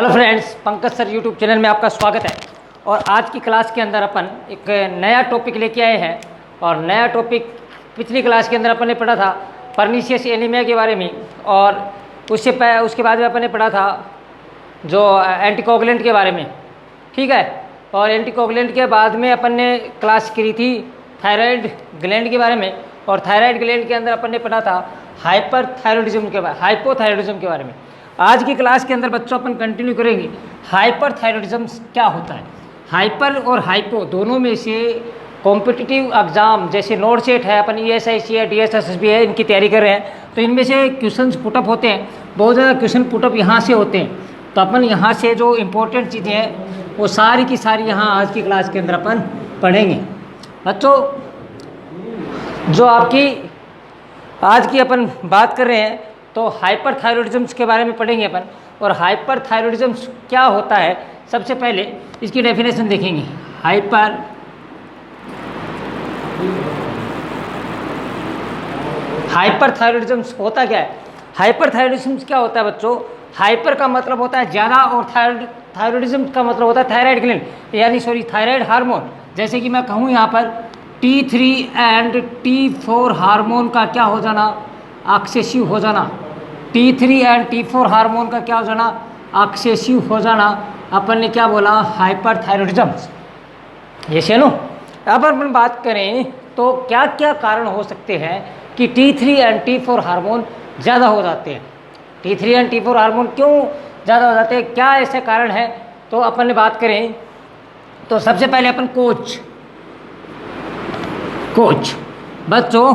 Hello friends, Pankaj sir YouTube channel में आपका स्वागत है। और आज की क्लास के अंदर अपन एक नया टॉपिक लेके आए हैं। और नया टॉपिक पिछली क्लास के अंदर अपन ने पढ़ा था परनीशियस एनीमिया के बारे में, और उसके बाद में अपन ने पढ़ा था जो एंटीकोगुलेंट के बारे में, ठीक है। और एंटीकोगुलेंट के बाद में अपन ने क्लास करी थी थायराइड ग्लैंड के बारे में, और थायराइड ग्लैंड के अंदर अपन ने पढ़ा था हाइपोथायरॉयडिज्म के बारे में। आज की क्लास के अंदर बच्चों अपन कंटिन्यू करेंगे हाइपरथायरॉयडिज्म क्या होता है। हाइपर और हाइपो दोनों में से कॉम्पिटिटिव एग्जाम जैसे नोट सेट है, अपन ESIC है, DSSB है, इनकी तैयारी कर रहे हैं, तो इनमें से क्वेश्चंस पुटअप होते हैं, बहुत ज़्यादा क्वेश्चन पुटअप यहाँ से होते हैं। तो अपन यहाँ से जो इम्पोर्टेंट चीज़ें हैं वो सारी की सारी यहाँ आज की क्लास के अंदर अपन पढ़ेंगे। बच्चों, जो आपकी आज की अपन बात कर रहे हैं तो हाइपरथायरॉयडिज्म के बारे में पढ़ेंगे अपन। और हाइपरथायरॉयडिज्म क्या होता है, सबसे पहले इसकी डेफिनेशन देखेंगे। हाइपरथायरॉयडिज्म होता क्या है। हाइपरथायरॉयडिज्म क्या होता है बच्चों, हाइपर का मतलब होता है ज़्यादा, और थायरॉयडिज्म का मतलब होता है थायराइड ग्लैंड यानी थायराइड हार्मोन। जैसे कि मैं कहूँ यहाँ पर T3 एंड T4 हार्मोन का क्या हो जाना, एक्सेसिव हो जाना। T3 एंड T4 हार्मोन का क्या हो जाना, एक्सेसिव हो जाना। अपन ने क्या बोला, हाइपरथायरॉयडिज्म। ये सुनो, अब अपन बात करें तो क्या क्या कारण हो सकते हैं कि T3 एंड T4 हार्मोन ज़्यादा हो जाते हैं। T3 एंड T4 हार्मोन क्यों ज़्यादा हो जाते हैं, क्या ऐसे कारण है, तो अपन ने बात करें तो सबसे पहले अपन कोच बच्चों,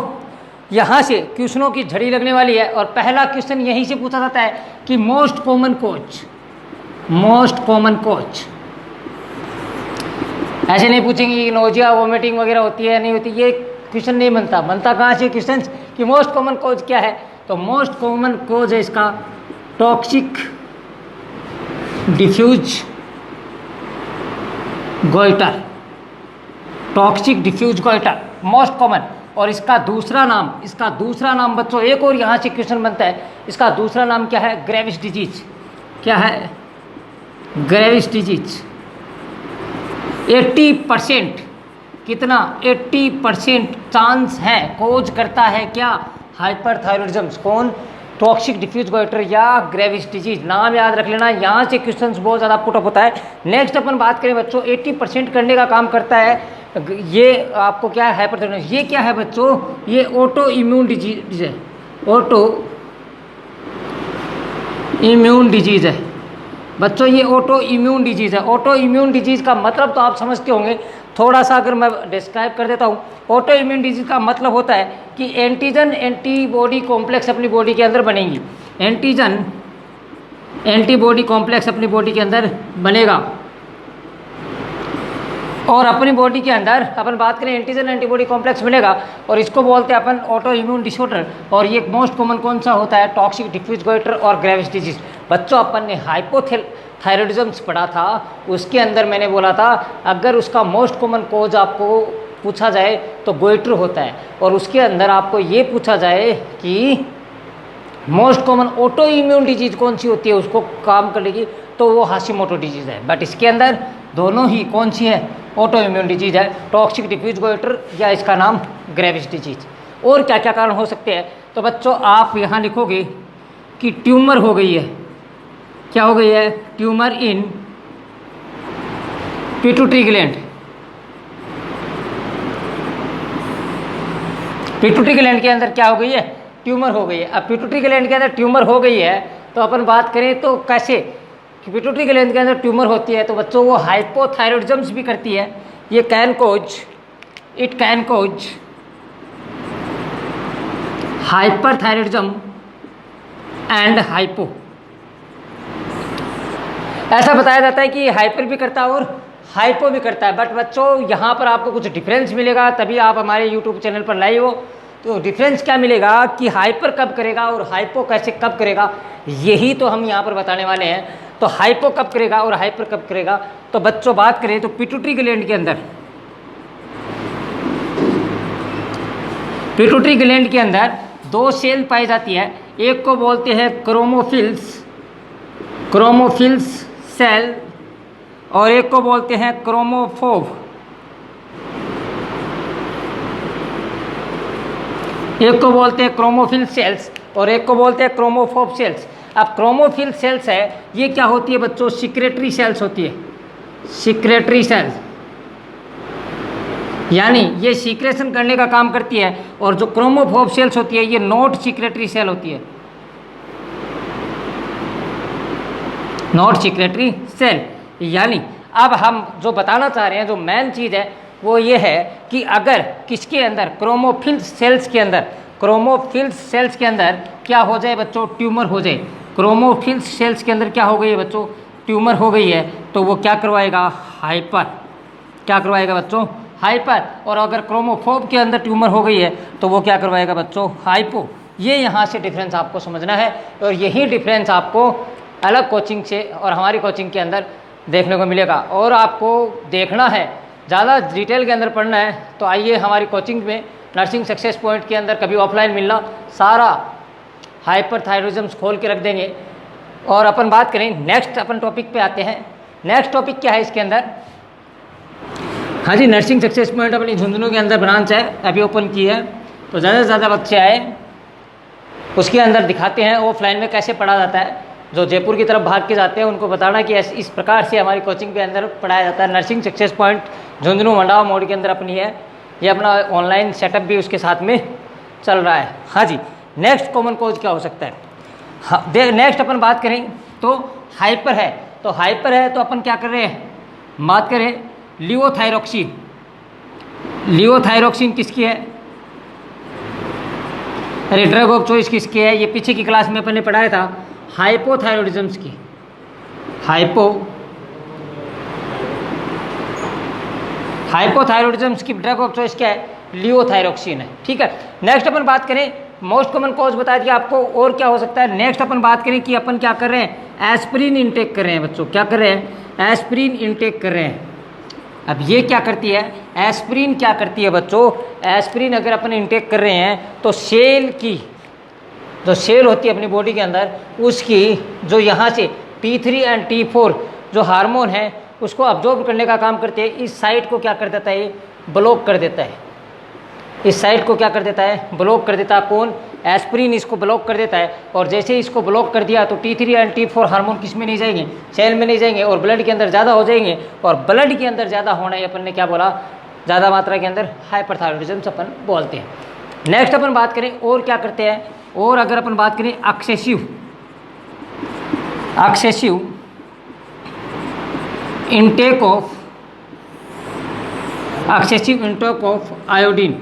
यहाँ से क्वेश्चनों की झड़ी लगने वाली है। और पहला क्वेश्चन यहीं से पूछा जाता है कि मोस्ट कॉमन कोच। ऐसे नहीं पूछेंगे कि नोजिया वोमिटिंग वगैरह होती है नहीं होती, ये क्वेश्चन नहीं बनता कहाँ से क्वेश्चन कि मोस्ट कॉमन कोज क्या है। तो मोस्ट कॉमन कोज है इसका toxic diffuse goiter, most common. और इसका दूसरा नाम बच्चों, एक और यहाँ से क्वेश्चन बनता है, इसका दूसरा नाम क्या है, ग्रेविस डिजीज। क्या है, ग्रेविस डिजीज। 80% कितना, 80% चांस है, कोज करता है क्या, हाइपरथायरॉयडिज्म। कौन, टॉक्सिक डिफ्यूज गोइटर या ग्रेविस डिजीज। नाम याद रख लेना, यहाँ से क्वेश्चंस बहुत ज़्यादा पुटअप होता है। नेक्स्ट अपन बात करें बच्चों, 80% करने का काम करता है ये आपको क्या है, हाइपरथायरॉयडिज्म। ये क्या है बच्चों, ये ऑटो इम्यून डिजीज है, बच्चों, ये ऑटो इम्यून डिजीज़ है। ऑटो इम्यून डिजीज़ का मतलब तो आप समझते होंगे, थोड़ा सा अगर मैं डिस्क्राइब कर देता हूँ। ऑटो इम्यून डिजीज़ का मतलब होता है कि एंटीजन एंटीबॉडी कॉम्प्लेक्स अपनी बॉडी के अंदर बनेंगी। एंटीजन एंटीबॉडी कॉम्प्लेक्स अपनी बॉडी के अंदर बनेगा, और अपनी बॉडी के अंदर अपन बात करें एंटीजन एंटीबॉडी कॉम्प्लेक्स बनेगा, और इसको बोलते हैं अपन ऑटो इम्यून डिसऑर्डर। और ये मोस्ट कॉमन कौन सा होता है, टॉक्सिक डिफ्यूज गोइटर और ग्रेविस डिजीज। बच्चों, अपन ने हाइपोथायरॉयडिज्म पढ़ा था, उसके अंदर मैंने बोला था अगर उसका मोस्ट कॉमन कोज आपको पूछा जाए तो गोइटर होता है, और उसके अंदर आपको ये पूछा जाए कि most common auto immune disease कौन सी होती है, उसको काम करेगी तो वो हाशिमोटो डिजीज़ है। बट इसके अंदर दोनों ही कौन सी है, ऑटो इम्यून डिजीज है, टॉक्सिक डिफ्यूज गोइटर या इसका नाम ग्रेविस डिजीज। और क्या क्या कारण हो सकते हैं, तो बच्चों आप यहाँ लिखोगे कि ट्यूमर हो गई है। क्या हो गई है, ट्यूमर इन पिट्यूटरी ग्लैंड। पिट्यूटरी ग्लैंड के अंदर क्या हो गई है, ट्यूमर हो गई है। अब पिट्यूटरी ग्लैंड के अंदर ट्यूमर हो गई है तो अपन बात करें तो कैसे कि पिट्यूटरी ग्लैंड के अंदर ट्यूमर होती है तो बच्चों वो हाइपोथायरॉयडिज्म भी करती है। ये it can cause hyperthyroidism and hypo. ऐसा बताया जाता है कि हाइपर भी करता है और हाइपो भी करता है। बट बच्चों, यहाँ पर आपको कुछ डिफरेंस मिलेगा, तभी आप हमारे यूट्यूब चैनल पर लाइव हो। तो डिफरेंस क्या मिलेगा कि हाइपर कब करेगा और हाइपो कैसे कब करेगा, यही तो हम यहाँ पर बताने वाले हैं। तो हाइपो कब करेगा और हाइपर कब करेगा, तो बच्चों बात करें तो पिट्यूटरी ग्लैंड के अंदर दो सेल पाई जाती है। एक को बोलते हैं क्रोमोफिल्स सेल और एक को बोलते हैं क्रोमोफोब। एक को बोलते हैं क्रोमोफिल सेल्स और एक को बोलते हैं क्रोमोफोब सेल्स। अब क्रोमोफिल सेल्स है, ये क्या होती है बच्चों? सिक्रेटरी सेल्स होती है, सिक्रेटरी सेल्स, यानी ये सीक्रेशन करने का काम करती है। और जो क्रोमोफोब सेल्स होती है ये नॉट सीक्रेटरी सेल होती है, नॉट सीक्रेटरी सेल। यानी अब हम जो बताना चाह रहे हैं, जो मेन चीज़ है वो ये है कि अगर किसके अंदर, क्रोमोफिल सेल्स के अंदर, क्रोमोफिल सेल्स के अंदर क्या हो जाए बच्चों? ट्यूमर हो जाए। क्रोमोफिल सेल्स के अंदर क्या हो गई है बच्चों? ट्यूमर हो गई है, तो वो क्या करवाएगा? हाइपर। क्या करवाएगा बच्चों? हाइपर। और अगर क्रोमोफोब के अंदर ट्यूमर हो गई है तो वो क्या करवाएगा बच्चों? हाइपो। ये यहाँ से डिफरेंस आपको समझना है और यही डिफरेंस आपको अलग कोचिंग से और हमारी कोचिंग के अंदर देखने को मिलेगा। और आपको देखना है, ज़्यादा डिटेल के अंदर पढ़ना है तो आइए हमारी कोचिंग में नर्सिंग सक्सेस पॉइंट के अंदर कभी ऑफलाइन मिलना, सारा हाइपरथायरॉयडिज्म खोल के रख देंगे। और अपन बात करें नेक्स्ट, अपन टॉपिक पे आते हैं। नेक्स्ट टॉपिक क्या है इसके अंदर? हाँ जी, नर्सिंग सक्सेस पॉइंट अपनी झुंझुनू के अंदर ब्रांच है, अभी ओपन की है, तो ज़्यादा से ज़्यादा बच्चे आए, उसके अंदर दिखाते हैं ऑफलाइन में कैसे पढ़ा जाता है। जो जयपुर की तरफ भाग के जाते हैं उनको बताना कि इस प्रकार से हमारी कोचिंग के अंदर पढ़ाया जाता है। Nursing success point Jhunjhunu Mandawa मोड़ के अंदर अपनी है, ये अपना ऑनलाइन सेटअप भी उसके साथ में चल रहा है। हाँ जी, नेक्स्ट कॉमन कॉज क्या हो सकता है? हाँ, नेक्स्ट अपन बात करें तो हाइपर है, तो हाइपर है तो अपन क्या कर रहे हैं? बात करें लिवोथायरोक्सिन। लिवोथायरोक्सिन किसकी है? अरे ड्रग ऑफ चॉइस किसकी है? ये पीछे की क्लास में अपन ने पढ़ाया था, हाइपोथायरॉयडिज्म की। हाइपोथायरॉयडिज्म की ड्रग ऑफ चॉइस क्या है? लिवोथायरोक्सिन है। ठीक है, नेक्स्ट अपन बात करें, मोस्ट कॉमन कॉज बता दिया आपको, और क्या हो सकता है? नेक्स्ट अपन बात करें कि अपन क्या कर रहे हैं? एस्पिरिन इंटेक कर रहे हैं बच्चों। क्या कर रहे हैं? एस्पिरिन इंटेक कर रहे हैं। अब ये क्या करती है? एस्पिरिन क्या करती है बच्चों? एस्पिरिन अगर अपन इंटेक कर रहे हैं तो सेल की जो सेल होती है अपनी बॉडी के अंदर, उसकी जो यहाँ से T3 एंड T4 जो हार्मोन है उसको अब्जॉर्ब करने का काम करते हैं। इस साइट को क्या कर देता है? ब्लॉक कर देता है। इस साइट को क्या कर देता है? ब्लॉक कर देता है। कौन? एस्पिरिन इसको ब्लॉक कर देता है। और जैसे ही इसको ब्लॉक कर दिया तो T3 एंड T4 हार्मोन किस में नहीं जाएंगे? सेल में नहीं जाएंगे और ब्लड के अंदर ज़्यादा हो जाएंगे। और ब्लड के अंदर ज़्यादा होना है, अपन ने क्या बोला? ज़्यादा मात्रा के अंदर हाइपरथायरॉयडिज्म अपन बोलते हैं। नेक्स्ट अपन बात करें और क्या करते हैं, और अगर अपन बात करें एक्सेसिव इंटेक ऑफ आयोडीन।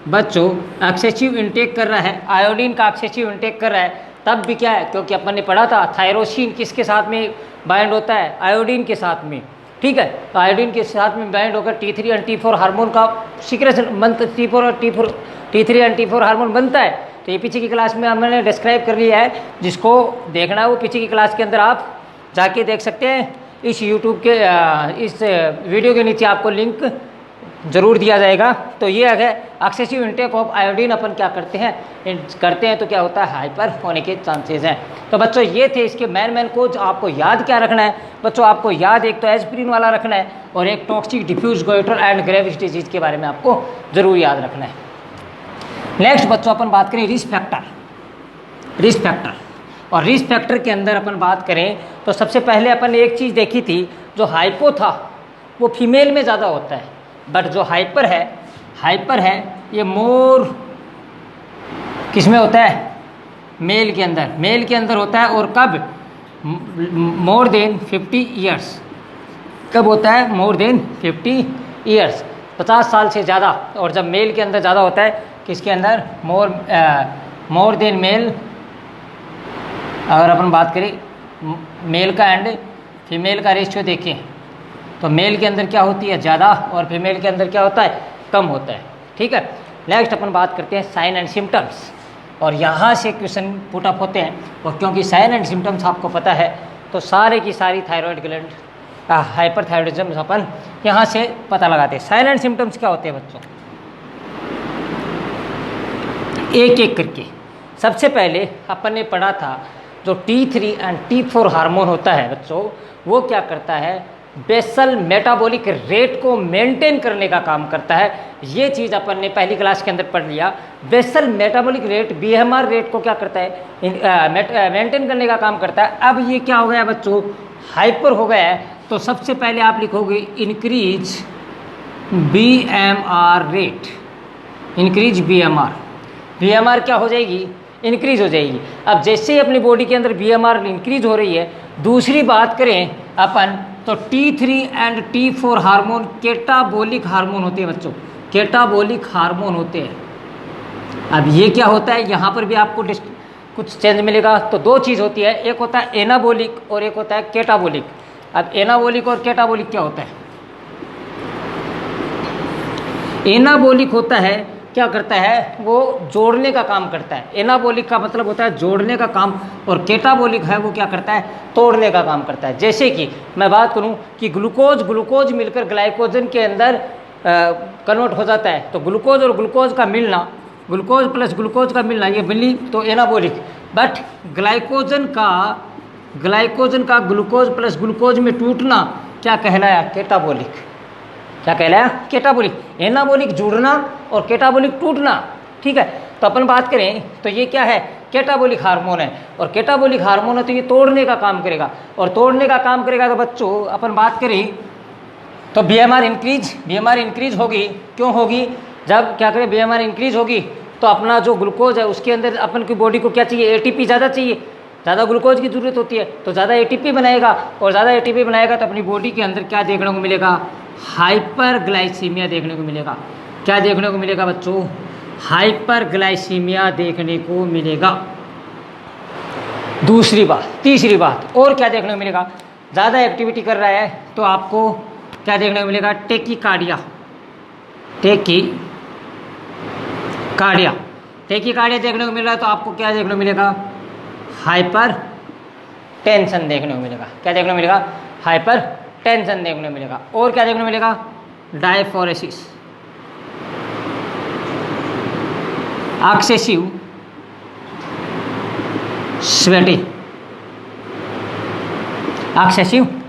बच्चों एक्सेसिव इंटेक कर रहा है, आयोडीन का एक्सेसिव इंटेक कर रहा है, तब भी क्या है? क्योंकि अपन ने पढ़ा था थायरोसिन किसके साथ में बाइंड होता है? आयोडीन के साथ में। ठीक है, तो आयोडीन के साथ में बाइंड होकर T3 एंड T4 हार्मोन का secretion T3 and T4 hormone बनता है। तो ये पीछे की क्लास में हमने डिस्क्राइब कर लिया है, जिसको देखना है वो पीछे की क्लास के अंदर आप जाके देख सकते हैं। इस यूट्यूब के इस वीडियो के नीचे आपको लिंक जरूर दिया जाएगा। तो ये अगर एक्सेसिव इंटेक ऑफ आयोडीन अपन क्या करते हैं तो क्या होता है? हाइपर होने के चांसेस हैं। तो बच्चों ये थे इसके मेन कोज। आपको याद क्या रखना है बच्चों? आपको याद एक तो एस्पिरिन वाला रखना है और एक toxic diffuse goiter and Graves disease के बारे में आपको जरूर याद रखना है। नेक्स्ट बच्चों अपन बात करें रिस्क फैक्टर। और रिस्क फैक्टर के अंदर अपन बात करें तो सबसे पहले अपन ने एक चीज़ देखी थी, जो हाइपो था वो फीमेल में ज़्यादा होता है, बट जो हाइपर है ये मोर किस में होता है? मेल के अंदर होता है। और कब? More than 50 years. कब होता है? मोर देन 50 ईयर्स, 50 साल से ज़्यादा। और जब मेल के अंदर ज़्यादा होता है, किसके अंदर? More than male. अगर अपन बात करें मेल का एंड फीमेल का रेशियो देखें तो मेल के अंदर क्या होती है? ज़्यादा, और फीमेल के अंदर क्या होता है? कम होता है। ठीक है, नेक्स्ट अपन बात करते हैं साइन एंड सिम्टम्स। और यहाँ से क्वेश्चन पुट अप होते हैं, और क्योंकि साइन एंड सिम्टम्स आपको पता है तो सारे की सारी थायराइड ग्लैंड हाइपरथायरॉयडिज्म अपन यहाँ से पता लगाते हैं। साइन एंड सिम्टम्स क्या होते हैं बच्चों? एक एक करके। सबसे पहले अपन ने पढ़ा था जो T3 एंड T4 हार्मोन होता है बच्चों, वो क्या करता है, बेसल मेटाबॉलिक रेट को मेंटेन करने का काम करता है। ये चीज़ अपन ने पहली क्लास के अंदर पढ़ लिया। Basal metabolic rate BMR rate को क्या करता है, मेंटेन करने का काम करता है। अब ये क्या हो गया बच्चों, हाइपर हो गया है। तो सबसे पहले आप लिखोगे increase BMR rate, increase BMR क्या हो जाएगी, इंक्रीज हो जाएगी। अब जैसे ही अपनी बॉडी के अंदर BMR इंक्रीज हो रही है, दूसरी बात करें अपन तो T3 and T4 hormone catabolic hormone होते हैं बच्चों, कैटाबोलिक हार्मोन होते हैं। अब ये क्या होता है, यहाँ पर भी आपको कुछ चेंज मिलेगा। तो दो चीज़ होती है, एक होता है एनाबोलिक और एक होता है कैटाबोलिक। अब एनाबोलिक और कैटाबोलिक क्या होता है, एनाबोलिक होता है, क्या करता है, वो जोड़ने का काम करता है। एनाबोलिक का मतलब होता है जोड़ने का काम, और कैटाबोलिक है वो क्या करता है, तोड़ने का काम करता है। जैसे कि मैं बात करूं कि ग्लूकोज मिलकर ग्लाइकोजन के अंदर कन्वर्ट हो जाता है, तो ग्लूकोज और ग्लूकोज का मिलना, ग्लूकोज प्लस ग्लूकोज का मिलना, ये मिली तो एनाबोलिक। बट ग्लाइकोजन का ग्लूकोज प्लस ग्लूकोज में टूटना क्या कहलाया, कैटाबोलिक। क्या कहलाया, कैटाबोलिक। एनाबोलिक जुड़ना और कैटाबोलिक टूटना, ठीक है। तो अपन बात करें तो ये क्या है, कैटाबोलिक हार्मोन है, और कैटाबोलिक हार्मोन है तो ये तोड़ने का काम करेगा, और तोड़ने का काम करेगा तो बच्चों अपन बात करें तो BMR इंक्रीज होगी। क्यों होगी, जब क्या करें BMR इंक्रीज होगी तो अपना जो ग्लूकोज है उसके अंदर अपन की बॉडी को क्या चाहिए, ATP ज़्यादा चाहिए, ज़्यादा ग्लूकोज की ज़रूरत होती है, तो ज़्यादा ATP बनाएगा, और ज़्यादा ATP बनाएगा तो अपनी बॉडी के अंदर क्या देखने को मिलेगा, हाइपरग्लाइसीमिया देखने को मिलेगा। क्या देखने को मिलेगा बच्चों, हाइपरग्लाइसीमिया देखने को मिलेगा। तीसरी बात और क्या देखने को मिलेगा, ज़्यादा एक्टिविटी कर रहा है तो आपको क्या देखने को मिलेगा, टेकिकार्डिया देखने को मिल रहा है, तो आपको क्या देखने को मिलेगा, हाइपर टेंशन देखने को मिलेगा। क्या देखने को मिलेगा, हाइपर टेंशन देखने को मिलेगा। और क्या देखने को मिलेगा, डायफोरेसिस, एक्सेसिव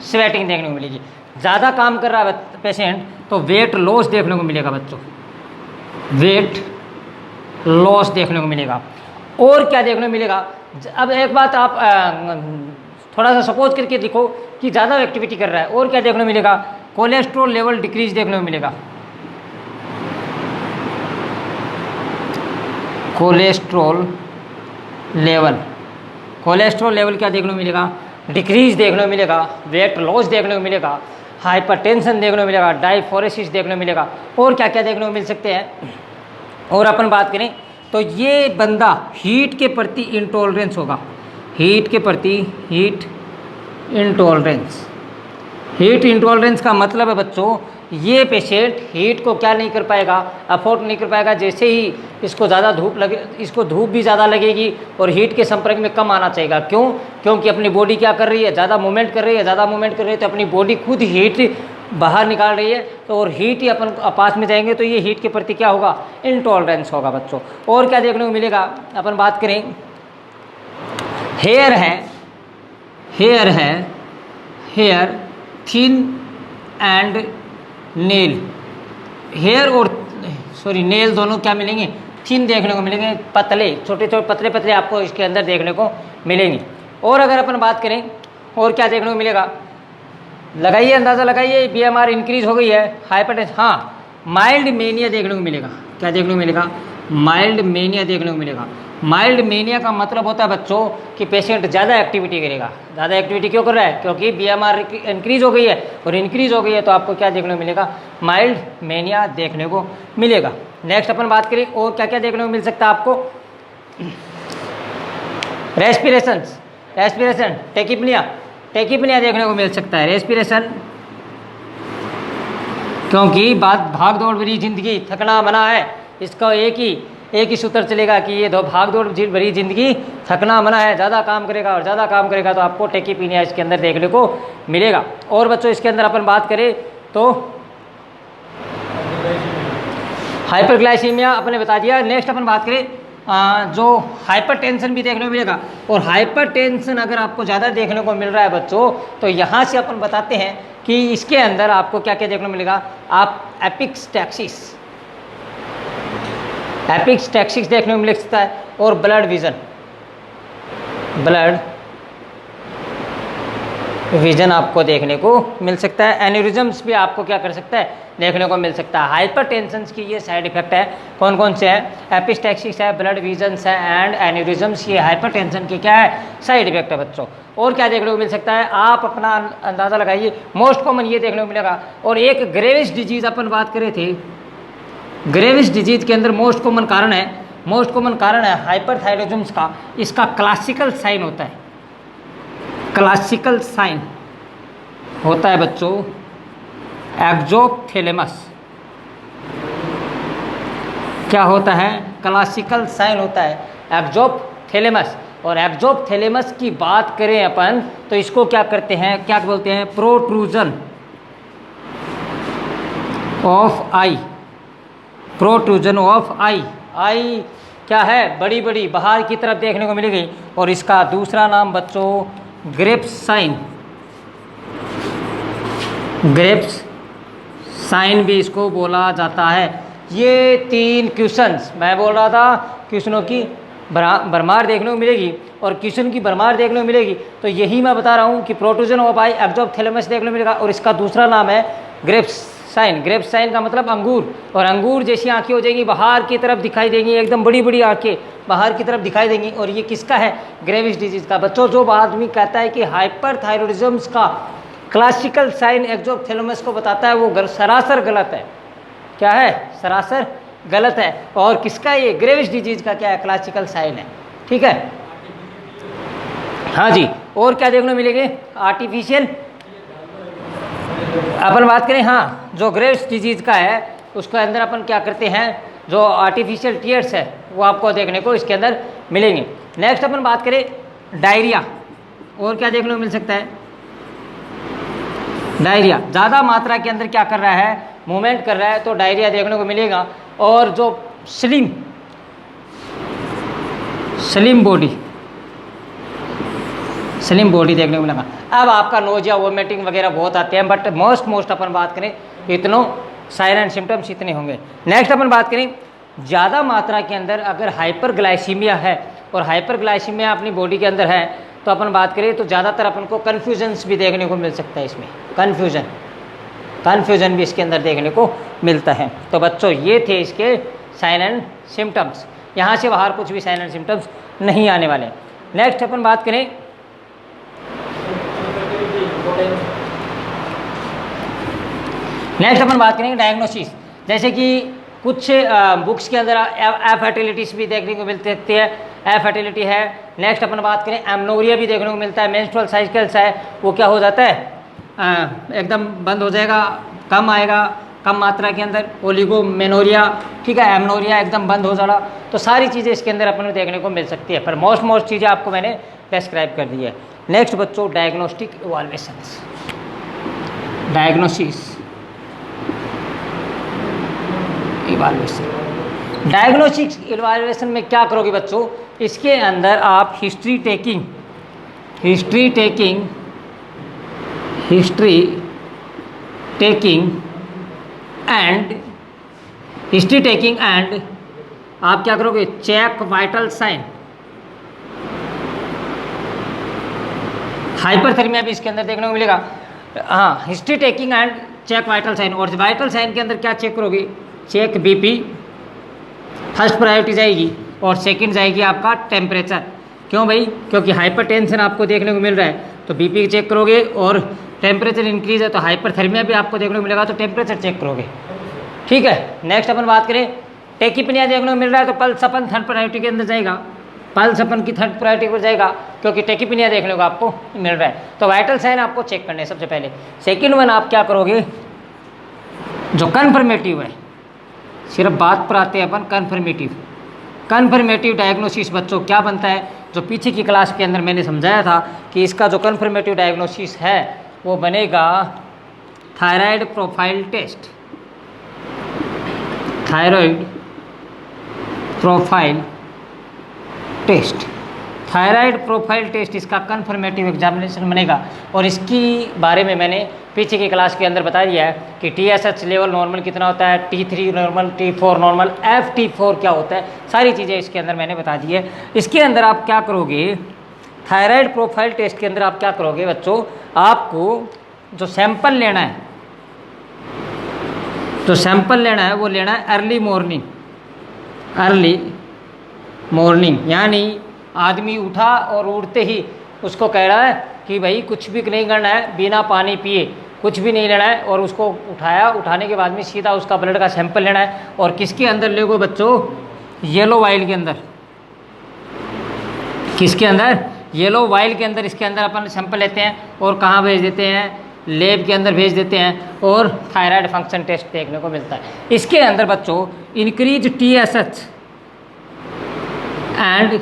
स्वेटिंग देखने को मिलेगी। ज़्यादा काम कर रहा है पेशेंट तो वेट लॉस देखने को मिलेगा बच्चों, वेट लॉस देखने को मिलेगा। और क्या देखने को मिलेगा, अब एक बात आप थोड़ा सा सपोज करके देखो कि ज़्यादा एक्टिविटी कर रहा है, और क्या देखने को मिलेगा, कोलेस्ट्रॉल लेवल डिक्रीज देखने को मिलेगा। कोलेस्ट्रॉल लेवल क्या देखने को मिलेगा, डिक्रीज देखने को मिलेगा। वेट लॉस देखने को मिलेगा, हाइपरटेंशन देखने को मिलेगा, डायफोरेसिस देखने को मिलेगा। और क्या क्या देखने को मिल सकते हैं। और अपन बात करें तो ये बंदा हीट के प्रति इंटॉलरेंस होगा, हीट इंटॉलरेंस का मतलब है बच्चों, ये पेशेंट हीट को क्या नहीं कर पाएगा, अफोर्ड नहीं कर पाएगा। जैसे ही इसको ज़्यादा धूप लगे, इसको धूप भी ज़्यादा लगेगी और हीट के संपर्क में कम आना चाहिए। क्यों, क्योंकि अपनी बॉडी क्या कर रही है, ज़्यादा मूवमेंट कर रही है, तो अपनी बॉडी खुद हीट बाहर निकाल रही है, तो और हीट ही अपन पास में जाएंगे तो ये हीट के प्रति क्या होगा, इंटॉलरेंस होगा बच्चों। और क्या देखने को मिलेगा, अपन बात करें हेयर थिन एंड नेल दोनों क्या मिलेंगे, थिन देखने को मिलेंगे, पतले छोटे पतले आपको इसके अंदर देखने को मिलेंगे। और अगर अपन बात करें और क्या देखने को मिलेगा, लगाइए अंदाज़ा लगाइए, BMR इंक्रीज हो गई है, हाइपरटेंशन, हाँ माइल्ड मेनिया देखने को मिलेगा। क्या देखने को मिलेगा, माइल्ड मेनिया देखने को मिलेगा। माइल्ड मेनिया का मतलब होता है बच्चों कि पेशेंट ज़्यादा एक्टिविटी करेगा। ज़्यादा एक्टिविटी क्यों कर रहा है, क्योंकि BMR इंक्रीज हो गई है, और इंक्रीज हो गई है तो आपको क्या देखने को मिलेगा, माइल्ड मेनिया देखने को मिलेगा। नेक्स्ट अपन बात करें और क्या क्या देखने को मिल सकता है आपको, रेस्पिरेशन टेकिपनिया देखने को मिल सकता है। रेस्पिरेशन, क्योंकि भाग दौड़ भरी जिंदगी, थकना मना है, इसका एक ही सूत्र चलेगा कि ये भाग दौड़ भरी जिंदगी, थकना मना है, ज़्यादा काम करेगा तो आपको टेकिपनिया इसके अंदर देखने को मिलेगा। और बच्चों इसके अंदर अपन बात करें तो हाइपरग्लाइसीमिया अपने बता दिया। नेक्स्ट अपन बात करें जो हाइपरटेंशन भी देखने को मिलेगा। और हाइपरटेंशन अगर आपको ज़्यादा देखने को मिल रहा है बच्चों, तो यहाँ से अपन बताते हैं कि इसके अंदर आपको क्या क्या देखने को मिलेगा। आप एपिक्सटैक्सिस देखने को मिल सकता है, और ब्लड विजन आपको देखने को मिल सकता है। एन्यूरिज्म्स भी आपको क्या कर सकता है, देखने को मिल सकता है। हाइपरटेंशन की ये साइड इफेक्ट है, कौन कौन से हैं, एपिस्टैक्सिस है, ब्लड विजन्स है एंड एन्यूरिज्म्स। ये हाइपरटेंशन के क्या है, साइड इफेक्ट है बच्चों। और क्या देखने को मिल सकता है, आप अपना अंदाज़ा लगाइए। मोस्ट कॉमन ये देखने को मिलेगा। और एक ग्रेविस डिजीज अपन बात करे थे, ग्रेविस डिजीज के अंदर मोस्ट कॉमन कारण है हाइपरथायरॉयडिज्म का। इसका क्लासिकल साइन होता है, क्लासिकल साइन होता है बच्चों एक्सोथैलेमस। क्या होता है, क्लासिकल साइन होता है एक्सोथैलेमस। और एक्सोथैलेमस की बात करें अपन तो इसको क्या करते हैं, क्या बोलते हैं, प्रोट्रूजन ऑफ आई। आई क्या है, बड़ी बड़ी बाहर की तरफ देखने को मिलेगी। और इसका दूसरा नाम बच्चों ग्रेप्स साइन भी इसको बोला जाता है। ये 3 क्वेश्चंस मैं बोल रहा था, क्वेश्चनों की भरमार देखने को मिलेगी और क्वेश्चन की भरमार देखने को मिलेगी। तो यही मैं बता रहा हूँ कि प्रोट्रूजन ऑफ आई, एक्सोथैलेमस देखने को मिलेगा। और इसका दूसरा नाम है ग्रेप्स साइन का मतलब अंगूर। और अंगूर जैसी आंखें हो जाएंगी, बाहर की तरफ दिखाई देंगी, एकदम बड़ी बड़ी आंखें बाहर की तरफ दिखाई देंगी। और ये किसका है, ग्रेविस डिजीज का। बच्चों जो आदमी कहता है कि हाइपरथायरॉयडिज्म का क्लासिकल साइन एक्सोथैलेमस को बताता है, वो सरासर गलत है। क्या है, सरासर गलत है। और किसका, ये ग्रेविस डिजीज का क्या है, क्लासिकल साइन है। ठीक है, हाँ जी। और क्या देखने को मिलेंगे, आर्टिफिशियल, अपन बात करें, हाँ, जो ग्रेविस डिजीज का है उसके अंदर अपन क्या करते हैं, जो आर्टिफिशियल टीयर्स है वो आपको देखने को इसके अंदर मिलेंगे। नेक्स्ट अपन बात करें डायरिया। और क्या देखने को मिल सकता है, डायरिया ज़्यादा मात्रा के अंदर क्या कर रहा है, मूवमेंट कर रहा है, तो डायरिया देखने को मिलेगा। और जो स्लिम बॉडी देखने को मिलेगा। अब आपका नोजिया वोमिटिंग वगैरह बहुत आते हैं, बट मोस्ट अपन बात करें इतनों साइन एंड सिम्टम्स इतने होंगे। नेक्स्ट अपन बात करें, ज़्यादा मात्रा के अंदर अगर हाइपरग्लाइसीमिया है और हाइपरग्लाइसीमिया अपनी बॉडी के अंदर है, तो अपन बात करें तो ज़्यादातर अपन को कन्फ्यूजन्स भी देखने को मिल सकता है। इसमें कन्फ्यूजन भी इसके अंदर देखने को मिलता है। तो बच्चों ये थे इसके साइन एंड सिम्टम्स। यहाँ से बाहर कुछ भी साइन एंड सिम्टम्स नहीं आने वाले। नेक्स्ट अपन बात करें, डायग्नोसिस। जैसे कि कुछ बुक्स के अंदर एफर्टिलिटीज भी देखने को मिलती है, एफर्टिलिटी है। नेक्स्ट अपन बात करें, एमनोरिया भी देखने को मिलता है। मेंस्ट्रुअल साइकिल्स है वो क्या हो जाता है, एकदम बंद हो जाएगा, कम आएगा, कम मात्रा के अंदर। ओलिगोमेनोरिया, ठीक है, एमनोरिया एकदम बंद हो जाना। तो सारी चीज़ें इसके अंदर अपन को देखने को मिल सकती है, पर मोस्ट चीज़ें आपको मैंने डिस्क्राइब कर दी है। नेक्स्ट बच्चों, डायग्नोस्टिक इवाल्वेशंस। डायग्नोस्टिक इवाल्वेशन में क्या करोगे बच्चों, इसके अंदर आप हिस्ट्री टेकिंग एंड आप क्या करोगे, चेक वाइटल साइन। हाइपरथर्मिया भी इसके अंदर देखने को मिलेगा। हाँ, history taking and check vital sign. और वाइटल साइन के अंदर क्या चेक करोगे, चेक बीपी, फर्स्ट प्रायोरिटी जाएगी, और सेकंड जाएगी आपका टेम्परेचर। क्यों भाई, क्योंकि हाइपरटेंशन आपको देखने को मिल रहा है तो बीपी चेक करोगे, और टेम्परेचर इंक्रीज है तो हाइपरथर्मिया भी आपको देखने को मिलेगा तो टेम्परेचर चेक करोगे। ठीक है, नेक्स्ट अपन बात करें, टेकिपनिया देखने को मिल रहा है तो पल्स अपन थर्ड प्रायोरिटी के अंदर जाएगा, पल्स अपन की थर्ड प्रायोरिटी पर जाएगा क्योंकि टेकिपनिया देखने को आपको मिल रहा है। तो वाइटल साइन आपको चेक करने सबसे पहले। सेकंड वन आप क्या करोगे, जो कन्फर्मेटिव है, सिर्फ बात पर आते हैं अपन, कन्फर्मेटिव डायग्नोसिस बच्चों क्या बनता है, जो पीछे की क्लास के अंदर मैंने समझाया था कि इसका जो कन्फर्मेटिव डायग्नोसिस है वो बनेगा thyroid profile test. Thyroid profile test, thyroid profile test इसका कन्फर्मेटिव एग्जामिनेशन बनेगा। और इसकी बारे में मैंने पीछे की क्लास के अंदर बता दिया है कि TSH लेवल नॉर्मल कितना होता है, T3 normal, T4 normal, FT4 क्या होता है, सारी चीज़ें इसके अंदर मैंने बता दी है। इसके अंदर आप क्या करोगे, थायराइड प्रोफाइल टेस्ट के अंदर आप क्या करोगे बच्चों, आपको जो सैंपल लेना है, जो सैंपल लेना है वो लेना है अर्ली मॉर्निंग, यानी आदमी उठा और उठते ही उसको कह रहा है कि भाई कुछ भी नहीं करना है, बिना पानी पिए कुछ भी नहीं लेना है, और उसको उठाया, उठाने के बाद में सीधा उसका ब्लड का सैंपल लेना है। और किसके अंदर लोगे बच्चों, येलो वाइल के अंदर। किसके अंदर, येलो वाइल के अंदर। इसके अंदर अपन सैंपल लेते हैं और कहाँ भेज देते हैं, लैब के अंदर भेज देते हैं, और थायराइड फंक्शन टेस्ट देखने को मिलता है। इसके अंदर बच्चों increase TSH and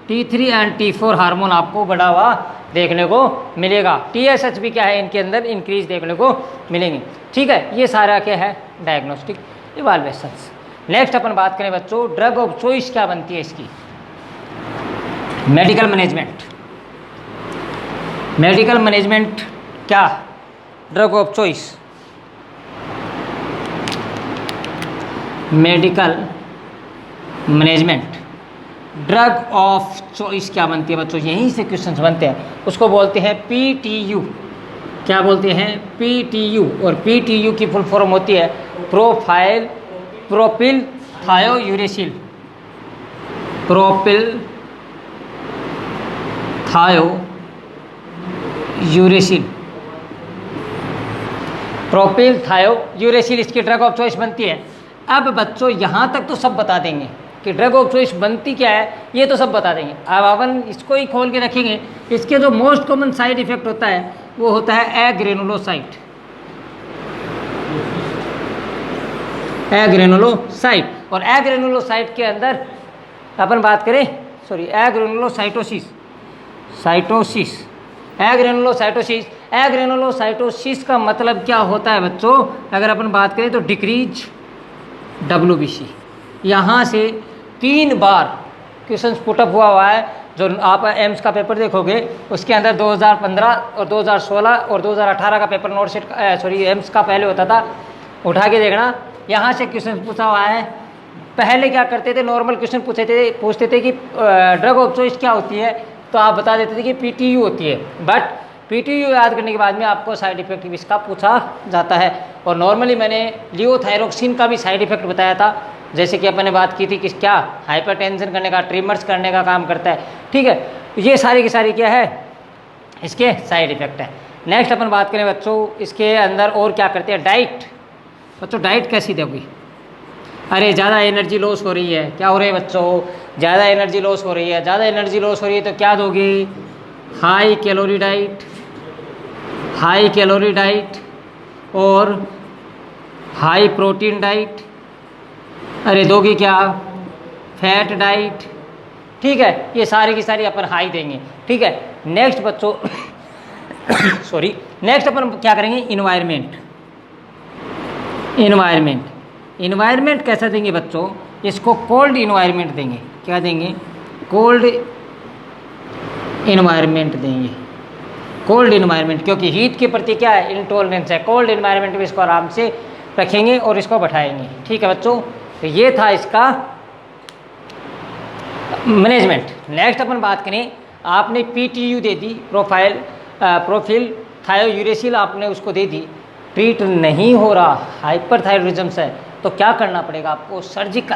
T3 and T4 hormone आपको बढ़ा हुआ देखने को मिलेगा। TSH भी क्या है, इनके अंदर इंक्रीज देखने को मिलेंगे। ठीक है, ये सारा क्या है, डायग्नोस्टिक इवाल्वेशंस। नेक्स्ट अपन बात करें बच्चों, ड्रग ऑफ चॉइस क्या बनती है इसकी, मेडिकल मैनेजमेंट क्या, drug of choice, medical management drug of choice क्या बनती है बच्चों, यहीं से क्वेश्चंस बनते हैं। उसको बोलते हैं PTU। क्या बोलते हैं, PTU। और PTU की फुल फॉर्म होती है प्रोपिल थायोयूरेसिल, प्रोपिल थायोयूरेसिल इसकी ड्रग ऑफ चॉइस बनती है। अब बच्चों यहाँ तक तो सब बता देंगे कि ड्रग ऑफ चॉइस बनती क्या है, ये तो सब बता देंगे। अब अपन इसको ही खोल के रखेंगे। इसके जो मोस्ट कॉमन साइड इफेक्ट होता है वो होता है एग्रेनुलोसाइट। और एग्रेनुलोसाइट के अंदर अपन बात करें, एग्रेनुलोसाइटोसिस का मतलब क्या होता है बच्चों, अगर अपन बात करें तो डिक्रीज WBC। यहाँ से 3 बार क्वेश्चन पुटअप हुआ है। जो आप एम्स का पेपर देखोगे उसके अंदर 2015 और 2016 और 2018 का पेपर नोट सेट एम्स का पहले होता था, उठा के देखना, यहाँ से क्वेश्चन पूछा हुआ है। पहले क्या करते थे, नॉर्मल क्वेश्चन पूछते थे कि ड्रग ऑफ चॉइस क्या होती है, तो आप बता देते थे कि PTU होती है। बट PTU याद करने के बाद में आपको साइड इफेक्ट भी इसका पूछा जाता है। और नॉर्मली मैंने लियोथायरोक्सिन का भी साइड इफेक्ट बताया था, जैसे कि अपन ने बात की थी कि क्या हाइपरटेंशन करने का, ट्रिमर्स करने का काम करता है। ठीक है, ये सारी की सारी क्या है, इसके साइड इफेक्ट है। नेक्स्ट अपन बात करें बच्चों, इसके अंदर और क्या करते हैं, डाइट। बच्चों डाइट कैसी दोगी, अरे ज़्यादा एनर्जी लॉस हो रही है, क्या हो रही है बच्चों, ज़्यादा एनर्जी लॉस हो रही है। ज़्यादा एनर्जी लॉस हो रही है तो क्या दोगी, हाई कैलोरी डाइट और हाई प्रोटीन डाइट। अरे दोगी क्या, फैट डाइट। ठीक है, ये सारी की सारी अपन हाई देंगे। ठीक है, नेक्स्ट बच्चों नेक्स्ट अपन क्या करेंगे, इन्वायरमेंट कैसा देंगे बच्चों, इसको कोल्ड इन्वायरमेंट देंगे। क्या देंगे, कोल्ड इन्वायरमेंट देंगे। कोल्ड इन्वायरमेंट, क्योंकि हीट के प्रति क्या है, इंटॉलरेंस है। कोल्ड इन्वायरमेंट में इसको आराम से रखेंगे और इसको बैठाएंगे। ठीक है बच्चों, तो ये था इसका मैनेजमेंट। नेक्स्ट अपन बात करें, आपने PTU दे दी, प्रोफिल थायोयूरेसिल आपने उसको दे दी, ट्रीट नहीं हो रहा, हाइपरथायरॉइडिज्म है, तो क्या करना पड़ेगा आपको, सर्जिकल।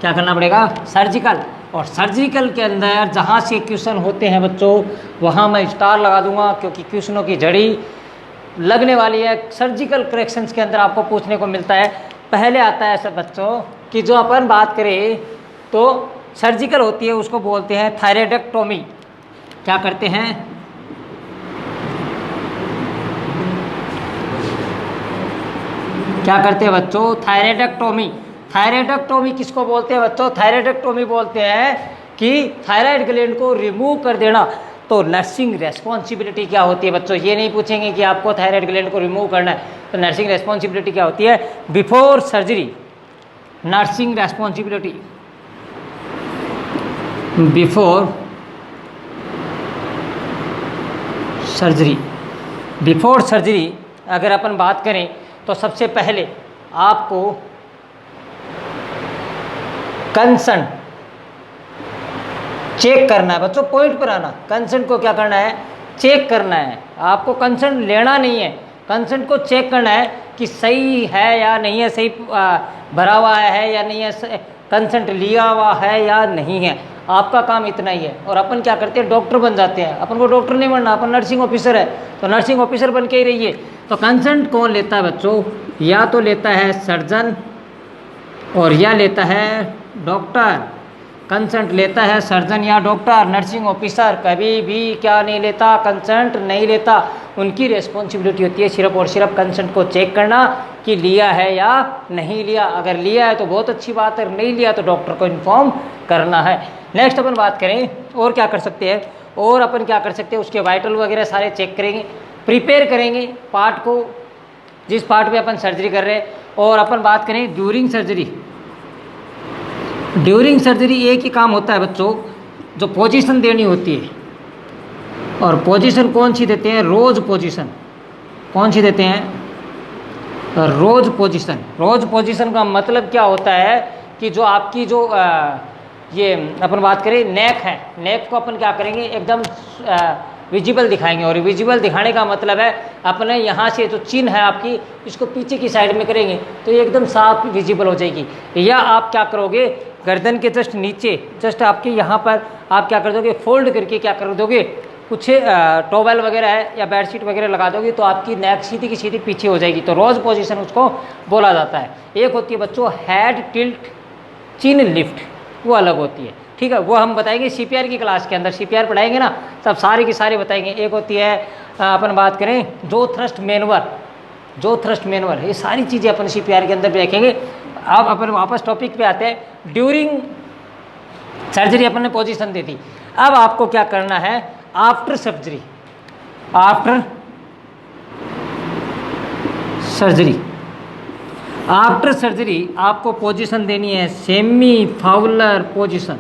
क्या करना पड़ेगा, सर्जिकल। और सर्जिकल के अंदर जहाँ से क्वेश्चन होते हैं बच्चों, वहाँ मैं स्टार लगा दूंगा, क्योंकि क्वेश्चनों की जड़ी लगने वाली है। सर्जिकल करेक्शंस के अंदर आपको पूछने को मिलता है। पहले आता है सब बच्चों कि जो अपन बात करें तो सर्जिकल होती है, उसको बोलते हैं थायराइडेक्टोमी। क्या करते हैं, क्या करते हैं बच्चों, थायराइडेक्टोमी। थायराइडेक्टोमी किसको बोलते हैं बच्चों, थायराइडेक्टोमी बोलते हैं कि थायराइड ग्लैंड को रिमूव कर देना। तो नर्सिंग रेस्पॉन्सिबिलिटी क्या होती है बच्चों, ये नहीं पूछेंगे कि आपको थायराइड ग्लैंड को रिमूव करना है, तो नर्सिंग रेस्पॉन्सिबिलिटी क्या होती है, before surgery. Nursing responsibility before surgery. Before surgery अगर अपन बात करें तो सबसे पहले आपको कंसर्न चेक करना है। बच्चों पॉइंट पर आना, कंसर्न को क्या करना है, चेक करना है। आपको कंसर्न लेना नहीं है, कंसर्न को चेक करना है कि सही है या नहीं है, सही भरा हुआ है या नहीं है, कंसर्न लिया हुआ है या नहीं है। आपका काम इतना ही है। और अपन क्या करते हैं, डॉक्टर बन जाते हैं। अपन को डॉक्टर नहीं बनना, अपन नर्सिंग ऑफिसर है, तो नर्सिंग ऑफिसर बन के ही रहिए। तो कंसर्न कौन लेता है बच्चों, या तो लेता है सर्जन और या लेता है डॉक्टर। कंसर्ट लेता है सर्जन या डॉक्टर, नर्सिंग ऑफिसर कभी भी क्या नहीं लेता, कंसर्ट नहीं लेता। उनकी रिस्पॉन्सिबिलिटी होती है सिर्फ और सिर्फ कंसर्ट को चेक करना कि लिया है या नहीं लिया। अगर लिया है तो बहुत अच्छी बात है, नहीं लिया तो डॉक्टर को इन्फॉर्म करना है। नेक्स्ट अपन बात करें और क्या कर सकते हैं, और अपन क्या कर सकते हैं, उसके वाइटल वगैरह सारे चेक करेंगे, प्रिपेयर करेंगे पार्ट को, जिस पार्ट पे अपन सर्जरी कर रहे हैं। और अपन बात करें ड्यूरिंग सर्जरी। ड्यूरिंग सर्जरी एक ही काम होता है बच्चों, जो पोजीशन देनी होती है। और पोजीशन कौन सी देते हैं, रोज पोजीशन। कौन सी देते हैं, रोज पोजीशन। रोज पोजीशन का मतलब क्या होता है कि जो आपकी जो ये अपन बात करें नेक है, नेक को अपन क्या करेंगे, एकदम विजिबल दिखाएंगे। और विजिबल दिखाने का मतलब है अपने यहाँ से जो चिन्ह है आपकी, इसको पीछे की साइड में करेंगे तो ये एकदम साफ विजिबल हो जाएगी। या आप क्या करोगे, गर्दन के जस्ट नीचे, जस्ट आपके यहाँ पर आप क्या कर दोगे, फोल्ड करके क्या कर दोगे, कुछ टॉवेल वगैरह है या बेडशीट वगैरह लगा दोगे तो आपकी नेक सीधी की सीधी पीछे हो जाएगी। तो रोज पोजीशन उसको बोला जाता है। एक होती है बच्चों हेड टिल्ट चिन लिफ्ट, वो अलग होती है, ठीक है। वो हम बताएंगे सीपीआर की क्लास के अंदर, सीपीआर पढ़ाएंगे ना तब सारे की सारे बताएंगे। एक होती है अपन बात करें जो थ्रस्ट मैनवर, जो थ्रस्ट मैनवर, ये सारी चीज़ें अपन सीपीआर के अंदर भी देखेंगे। अब अपन वापस टॉपिक पे आते हैं। ड्यूरिंग सर्जरी अपन ने पोजीशन दे दी, अब आपको क्या करना है after surgery. After surgery, after surgery आपको पोजीशन देनी है सेमी फाउलर पोजीशन।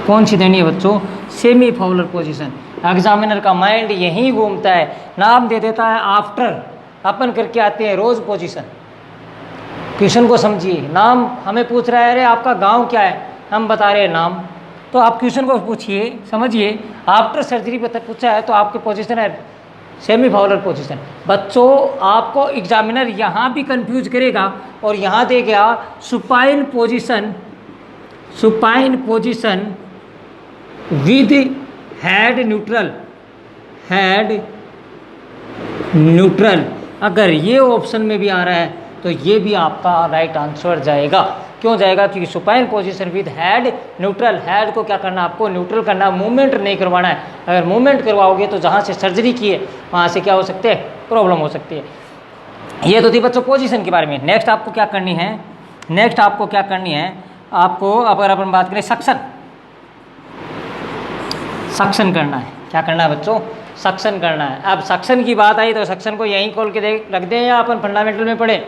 कौन सी देनी है बच्चों, सेमी फाउलर पोजीशन। एग्जामिनर का माइंड यहीं घूमता है, नाम दे देता है आफ्टर, अपन करके आते हैं रोज पोजीशन। क्वेश्चन को समझिए, नाम हमें पूछ रहा है अरे आपका गांव क्या है, हम बता रहे हैं नाम, तो आप क्वेश्चन को पूछिए, समझिए। आफ्टर सर्जरी पूछा है तो आपके पोजीशन है सेमी फाउलर पोजीशन। बच्चों आपको एग्जामिनर यहाँ भी कंफ्यूज करेगा और यहाँ देगा supine position, supine position with head neutral, head neutral. अगर ये ऑप्शन में भी आ रहा है तो ये भी आपका राइट आंसर जाएगा। क्यों जाएगा, क्योंकि supine position with head neutral. Head को क्या करना, आपको न्यूट्रल करना, मूवमेंट नहीं करवाना है। अगर मूवमेंट करवाओगे तो जहाँ से सर्जरी की है वहाँ से क्या हो सकते हैं, प्रॉब्लम हो सकती है। ये तो थी बच्चों पोजीशन के बारे में। नेक्स्ट आपको क्या करनी है, नेक्स्ट आपको क्या करनी है, आपको अगर अपन बात करें सक्शन, सक्शन करना है। क्या करना है बच्चों, सक्शन करना है। अब सक्शन की बात आई तो सक्शन को यहीं खोल के रख दें या अपन फंडामेंटल में पढ़ें।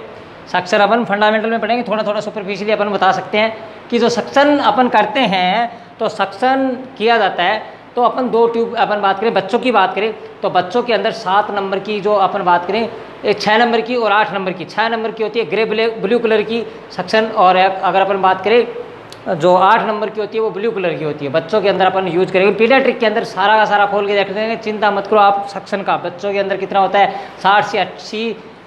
सक्शन अपन फंडामेंटल में पढ़ेंगे, थोड़ा थोड़ा सुपरफिशियली अपन बता सकते हैं कि जो सक्शन अपन करते हैं तो सक्शन किया जाता है तो अपन दो ट्यूब, अपन बात करें बच्चों की बात करें तो बच्चों के अंदर 7 नंबर की जो अपन बात करें 6 नंबर की और 8 नंबर की, 6 नंबर की होती है ग्रे ब्लू कलर की सक्शन, और अगर अपन बात करें जो 8 नंबर की होती है वो ब्लू कलर की होती है। बच्चों के अंदर अपन यूज करेंगे। पीडियाट्रिक के अंदर सारा का सारा खोल के देख देंगे, चिंता मत करो आप सक्शन का। बच्चों के अंदर कितना होता है 60 से 80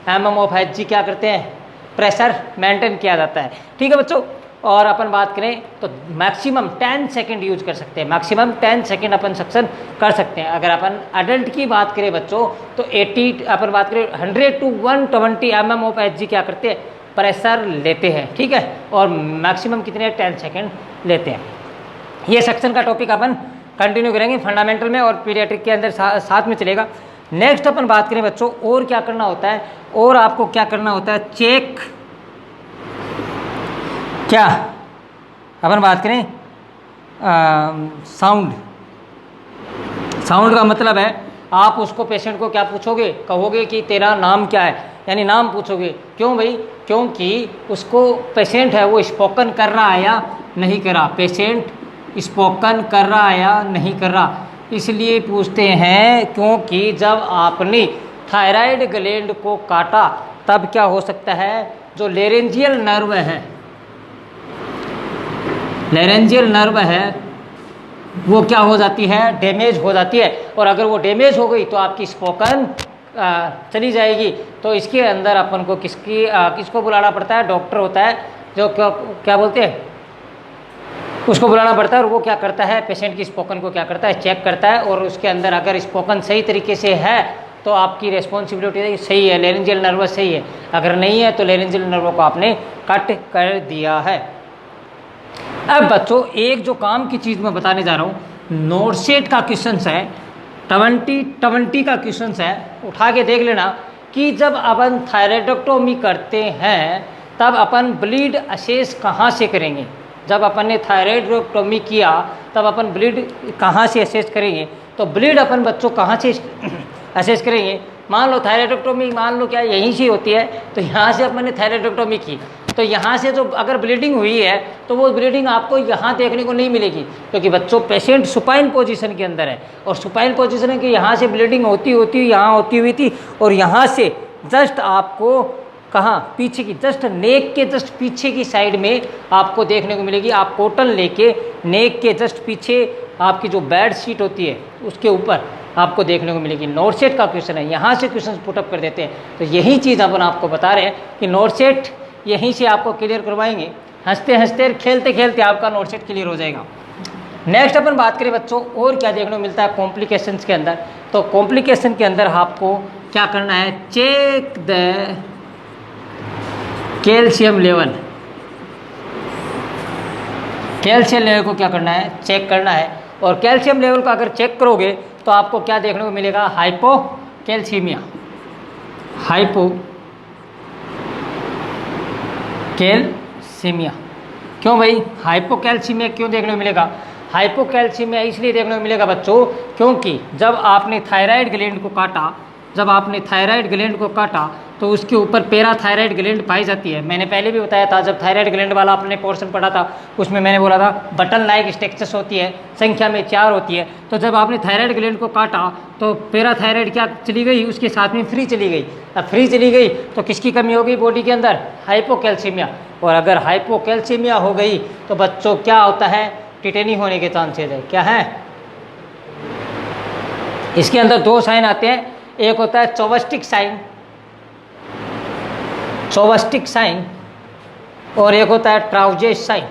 mm ऑफ Hg क्या करते हैं, प्रेशर मेंटेन किया जाता है, ठीक है बच्चों। और अपन बात करें तो मैक्सिमम 10 सेकंड यूज कर सकते हैं, मैक्सिमम 10 सेकंड अपन सक्शन कर सकते हैं। अगर अपन अडल्ट की बात करें बच्चों तो 80 अपन बात करें 100 to 120 mm ऑफ Hg क्या करते हैं, प्रेशर लेते हैं, ठीक है। और मैक्सिमम कितने 10 सेकंड लेते हैं। ये सेक्शन का टॉपिक अपन कंटिन्यू करेंगे फंडामेंटल में और पीडियाट्रिक के अंदर साथ में चलेगा। नेक्स्ट अपन बात करें बच्चों और क्या करना होता है, और आपको क्या करना होता है, चेक क्या अपन बात करें साउंड। साउंड का मतलब है आप उसको पेशेंट को क्या पूछोगे, कहोगे कि तेरा नाम क्या है, यानी नाम पूछोगे। क्यों भाई, क्योंकि उसको पेशेंट है वो स्पोकन कर रहा है या नहीं कर रहा, पेशेंट स्पोकन कर रहा या नहीं कर रहा। इसलिए पूछते हैं क्योंकि जब आपने थायराइड ग्लैंड को काटा तब क्या हो सकता है, जो लेरेंजियल नर्व है, लेरेंजियल नर्व है वो क्या हो जाती है, डैमेज हो जाती है। और अगर वो डैमेज हो गई तो आपकी स्पोकन चली जाएगी। तो इसके अंदर अपन को किसको बुलाना पड़ता है, डॉक्टर होता है जो क्या बोलते हैं, उसको बुलाना पड़ता है। और वो क्या करता है, पेशेंट की स्पोकन को क्या करता है, चेक करता है। और उसके अंदर अगर स्पोकन सही तरीके से है तो आपकी रेस्पॉन्सिबिलिटी सही है, लेरेंजियल नर्व सही है। अगर नहीं है तो लेरेंजियल नर्व को आपने कट कर दिया है। अब बच्चों एक जो काम की चीज़ मैं बताने जा रहा हूँ, नोटसेट का क्वेश्चन है, 20 का क्वेश्चन है, उठा के देख लेना कि जब अपन थायराइडोक्टोमी करते हैं तब अपन ब्लीड असेस कहाँ से करेंगे। जब अपन ने थायराइडोक्टोमी किया तब अपन ब्लीड कहाँ से असेस करेंगे। तो ब्लीड अपन बच्चों कहाँ से असेस करेंगे, मान लो थायराइडोक्टोमी मान लो क्या यहीं से होती है, तो यहाँ से अपन ने थायराइडोक्टोमी की तो यहाँ से जो अगर ब्लीडिंग हुई है तो वो ब्लीडिंग आपको यहाँ देखने को नहीं मिलेगी, क्योंकि बच्चों पेशेंट सुपाइन पोजीशन के अंदर है। और सुपाइन पोजीशन है कि यहाँ से ब्लीडिंग होती यहाँ होती हुई थी और यहाँ से जस्ट आपको कहाँ, पीछे की जस्ट नेक के जस्ट पीछे की साइड में आपको देखने को मिलेगी। आप कॉटन लेके नेक के जस्ट पीछे आपकी जो बेड शीट होती है उसके ऊपर आपको देखने को मिलेगी। नोटसेट का क्वेश्चन है, यहाँ से क्वेश्चन पुटअप कर देते हैं। तो यही चीज़ अपन आपको बता रहे हैं कि नोटसेट यहीं से आपको क्लियर करवाएंगे। हंसते हंसते खेलते खेलते आपका नोटसेट क्लियर हो जाएगा। नेक्स्ट अपन बात करें बच्चों और क्या देखने को मिलता है कॉम्प्लिकेशंस के अंदर। तो कॉम्प्लिकेशन के अंदर आपको क्या करना है, check the calcium level. Calcium level को क्या करना है, चेक करना है। और कैल्शियम लेवल को अगर चेक करोगे तो आपको क्या देखने को मिलेगा, हाइपोकैल्सीमिया। हाइपोकैल्सीमिया क्यों भाई, हाइपोकैल्सीमिया क्यों देखने को मिलेगा। हाइपोकैल्सीमिया इसलिए देखने को मिलेगा बच्चों क्योंकि जब आपने थायराइड ग्लैंड को काटा, जब आपने थायराइड ग्लैंड को काटा तो उसके ऊपर पैराथायराइड ग्लैंड पाई जाती है। मैंने पहले भी बताया था, जब थायराइड ग्लैंड वाला आपने पोर्शन पढ़ा था उसमें मैंने बोला था बटन लाइक स्ट्रक्चर्स होती है, संख्या में 4 होती है। तो जब आपने थायराइड ग्लैंड को काटा तो पैराथायराइड क्या चली गई, उसके साथ में फ्री चली गई। अब फ्री चली गई तो किसकी कमी हो गई बॉडी के अंदर, हाइपोकैल्सीमिया। और अगर हाइपोकैल्सीमिया हो गई तो बच्चों क्या होता है, टिटेनी होने के चांसेज है। क्या है, इसके अंदर 2 साइन आते हैं, एक होता है चौवस्टिक साइन, चौवस्टिक साइन, और एक होता है ट्राउजेस साइन।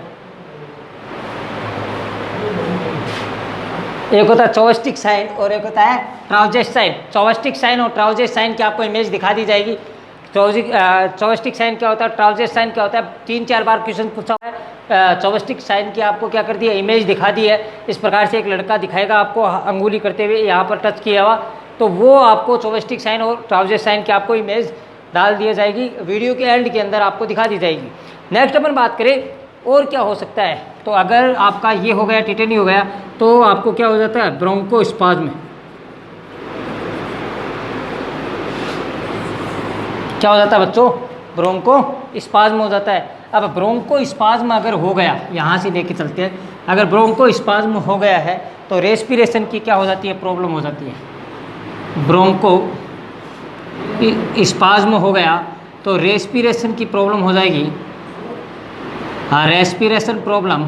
एक होता है चौवस्टिक साइन और एक होता है ट्राउजेस साइन। चौवस्टिक साइन और ट्राउजेस साइन की आपको इमेज दिखा दी जाएगी। चौवस्टिक साइन क्या होता है, ट्राउजेस साइन क्या होता है, 3-4 बार क्वेश्चन पूछा है। चौवस्टिक साइन की आपको क्या कर दी है, इमेज दिखा दी है। इस प्रकार से एक लड़का दिखाएगा आपको अंगुली करते हुए, यहाँ पर टच किया हुआ, तो वो आपको चौवस्टिक साइन और ट्राउजेस साइन की आपको इमेज डाल दी जाएगी, वीडियो के एंड के अंदर आपको दिखा दी जाएगी। नेक्स्ट अपन बात करें और क्या हो सकता है। तो अगर आपका ये हो गया, टिटेनी हो गया, तो आपको क्या हो जाता है, ब्रोंकोस्पाज्म। क्या हो जाता है बच्चों, ब्रोंकोस्पाज्म हो जाता है। अब ब्रोंकोस्पाज्म अगर हो गया, यहाँ से लेके चलते हैं, अगर ब्रोंकोस्पाज्म हो गया है तो रेस्पिरेशन की क्या हो जाती है, प्रॉब्लम हो जाती है। ब्रोंकोस्पाज्म हो गया तो रेस्पिरेशन की प्रॉब्लम हो जाएगी, रेस्पिरेशन प्रॉब्लम।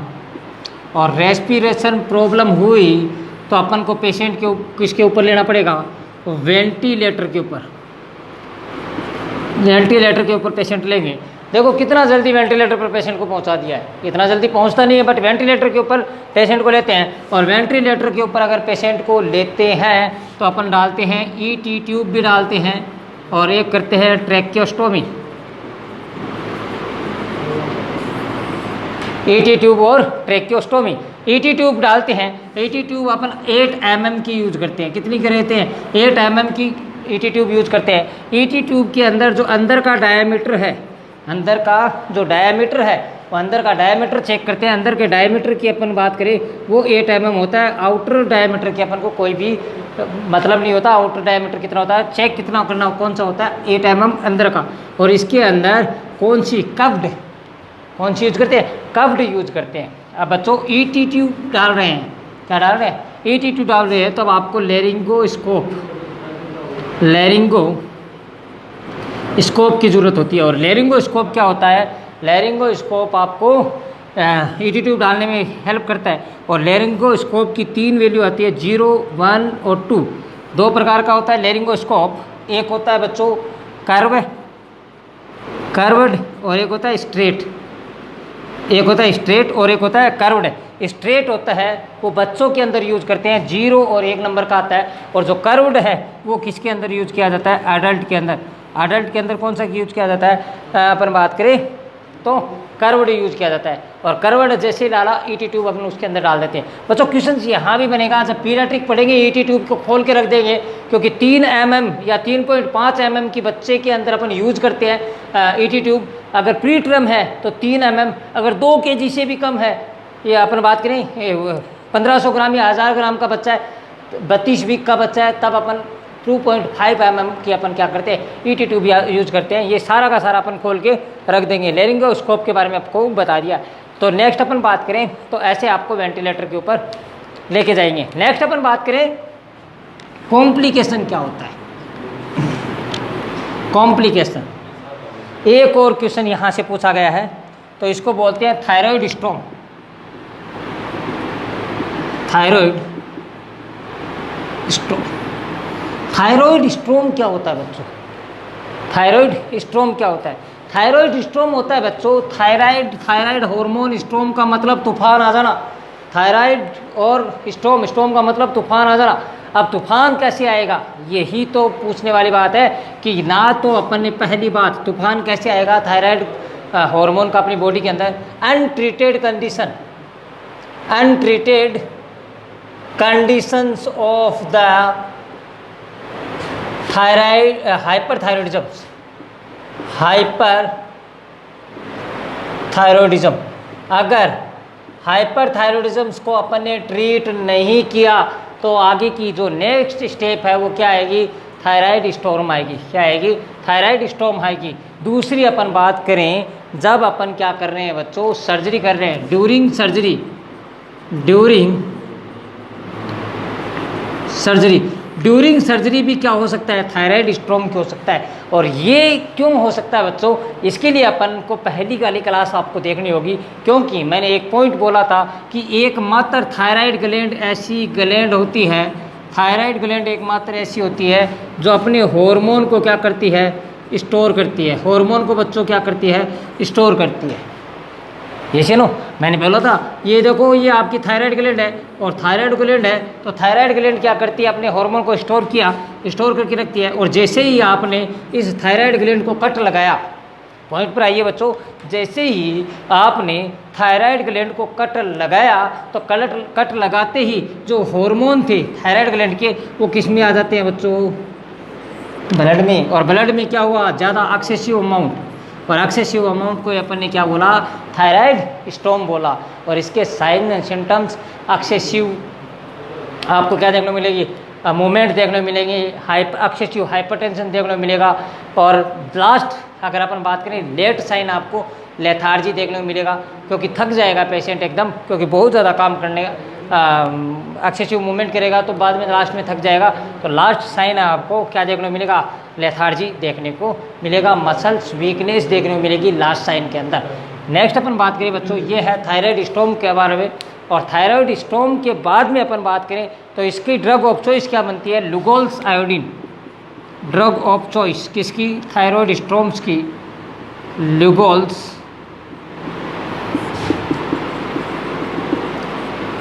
और रेस्पिरेशन प्रॉब्लम हुई तो अपन को पेशेंट के किसके ऊपर लेना पड़ेगा, वेंटिलेटर के ऊपर। वेंटिलेटर के ऊपर पेशेंट लेंगे। देखो कितना जल्दी वेंटिलेटर पर पेशेंट को पहुंचा दिया है, इतना जल्दी पहुंचता नहीं है, बट वेंटिलेटर के ऊपर पेशेंट को लेते हैं। और वेंटिलेटर के ऊपर अगर पेशेंट को लेते हैं तो अपन डालते हैं ईटी ट्यूब भी डालते हैं और एक करते हैं ट्रैकियोस्टोमी। ईटी ट्यूब और ट्रैकियोस्टोमी। ईटी ट्यूब डालते हैं, ईटी ट्यूब अपन 8 mm की यूज करते हैं। कितनी करते हैं, 8 mm की ईटी ट्यूब यूज करते हैं। ईटी ट्यूब के अंदर जो अंदर का डायमीटर है, अंदर का जो डायमीटर है, वो अंदर का डायमीटर चेक करते हैं। अंदर के डायमीटर की अपन बात करें वो 8 mm होता है। आउटर डायमीटर की अपन को कोई भी मतलब नहीं होता, आउटर डायमीटर कितना होता है, चेक कितना करना, कौन सा होता है, 8 mm अंदर का। और इसके अंदर कौन सी कव्ड, कौन सी यूज करते हैं, कव्ड यूज करते हैं। अब बच्चों ईटी ट्यूब डाल रहे हैं, क्या डाल रहे हैं, ईटी ट्यूब डाल रहे हैं, तब आपको लेरिंगोस्कोप की ज़रूरत होती है। और लेरिंगोस्कोप क्या होता है, लेरिंगोस्कोप आपको ईटी ट्यूब डालने में हेल्प करता है। और लेरिंगोस्कोप की 3 वैल्यू आती है, 0, 1 और 2। 2 प्रकार का होता है लेरिंगोस्कोप, एक होता है बच्चों कर्व्ड और एक होता है स्ट्रेट। एक होता है स्ट्रेट और एक होता है कर्व्ड। स्ट्रेट होता है वो बच्चों के अंदर यूज करते हैं, 0 और 1 नंबर का आता है। और जो कर्व्ड है वो किसके अंदर यूज किया जाता है, एडल्ट के अंदर। एडल्ट के अंदर कौन सा यूज किया जाता है, अपन बात करें तो कर्व्ड यूज किया जाता है। और कर्व्ड जैसे ही डाला ईटी ट्यूब अपन उसके अंदर डाल देते हैं। बच्चों क्वेश्चन यहाँ भी बनेगा, जब पीडियाट्रिक पढ़ेंगे ईटी ट्यूब को खोल के रख देंगे, क्योंकि 3 mm या 3.5 mm की बच्चे के अंदर अपन यूज करते हैं ईटी ट्यूब। अगर प्री टर्म है तो 3 mm, अगर 2 kg से भी कम है, ये अपन बात करें 1500 ग्राम या 1000 ग्राम का बच्चा है, 32 वीक का बच्चा है, तब अपन 2.5 mm की अपन क्या करते हैं, ईटी ट्यूब यूज करते हैं। ये सारा का सारा अपन खोल के रख देंगे। लेरिंगोस्कोप के बारे में आपको बता दिया। तो नेक्स्ट अपन बात करें तो ऐसे आपको वेंटिलेटर के ऊपर लेके जाएंगे। नेक्स्ट अपन बात करें कॉम्प्लिकेशन क्या होता है, कॉम्प्लिकेशन। एक और क्वेश्चन यहाँ से पूछा गया है, तो इसको बोलते हैं थायराइड स्टोम। थायराइड स्टोम, थायराइड स्टोम क्या होता है बच्चों, थायराइड स्टोम क्या होता है। थायराइड स्टोम होता है बच्चों थायराइड हार्मोन। स्टोम का मतलब तूफान आ जाना, थायराइड और स्टोम का मतलब तूफान आ जाना। अब तूफान कैसे आएगा, यही तो पूछने वाली बात है कि ना तो अपन ने पहली बात तूफान कैसे आएगा थायराइड हार्मोन का अपनी बॉडी के अंदर। Untreated conditions of the thyroid hyperthyroidism. अगर हाइपरथायरॉयडिज्म को अपन ने ट्रीट नहीं किया तो आगे की जो नेक्स्ट स्टेप है वो क्या आएगी, थायराइड स्टोर्म आएगी। क्या आएगी, थायराइड स्टोर्म आएगी। दूसरी अपन बात करें, जब अपन क्या कर रहे हैं बच्चों, सर्जरी कर रहे हैं, ड्यूरिंग सर्जरी भी क्या हो सकता है, थायराइड स्टोर्म हो सकता है। और ये क्यों हो सकता है बच्चों, इसके लिए अपन को पहली वाली क्लास आपको देखनी होगी, क्योंकि मैंने एक पॉइंट बोला था कि एकमात्र थायराइड ग्लैंड ऐसी ग्लैंड होती है, थायराइड ग्लैंड एकमात्र ऐसी होती है जो अपने हार्मोन को क्या करती है, स्टोर करती है। हार्मोन को बच्चों क्या करती है, स्टोर करती है। ये सुनो, मैंने बोला था ये देखो ये आपकी थायराइड ग्लैंड है, और थायराइड ग्लैंड है तो थायराइड ग्लैंड क्या करती है, अपने हार्मोन को स्टोर करके रखती है। और जैसे ही आपने इस थायराइड ग्लैंड को कट लगाया, पॉइंट पर आइए बच्चों, जैसे ही आपने थायराइड ग्लैंड को कट लगाया तो कट लगाते ही जो हार्मोन थे थायराइड ग्लैंड के वो किस में आ जाते हैं बच्चों, ब्लड में। और ब्लड में क्या हुआ, ज़्यादा एक्सेसिव अमाउंट, और एक्सेसिव अमाउंट को अपन ने क्या बोला, थायराइड स्टोर्म बोला। और इसके साइन एंड सिम्टम्स एक्सेसिव आपको क्या देखने को मिलेगी, मूवमेंट देखने को मिलेंगे, एक्सेसिव हाइपरटेंशन देखने को मिलेगा। और लास्ट अगर अपन बात करें लेट साइन, आपको लेथार्जी देखने को मिलेगा, क्योंकि थक जाएगा पेशेंट एकदम, क्योंकि बहुत ज़्यादा काम करने एक्सेसिव मूवमेंट करेगा तो बाद में लास्ट में थक जाएगा। तो लास्ट साइन आपको क्या देखने को मिलेगा, लेथार्जी देखने को मिलेगा, मसल्स वीकनेस देखने को मिलेगी लास्ट साइन के अंदर। नेक्स्ट अपन बात करें बच्चों, ये है थायराइड स्टोर्म के बारे में। और थायराइड स्टोर्म के बाद में अपन बात करें तो इसकी ड्रग ऑफ चॉइस क्या बनती है, लुगोल्स आयोडीन। ड्रग ऑफ चॉइस किसकी, थायराइड स्टोर्म्स की, लुगोल्स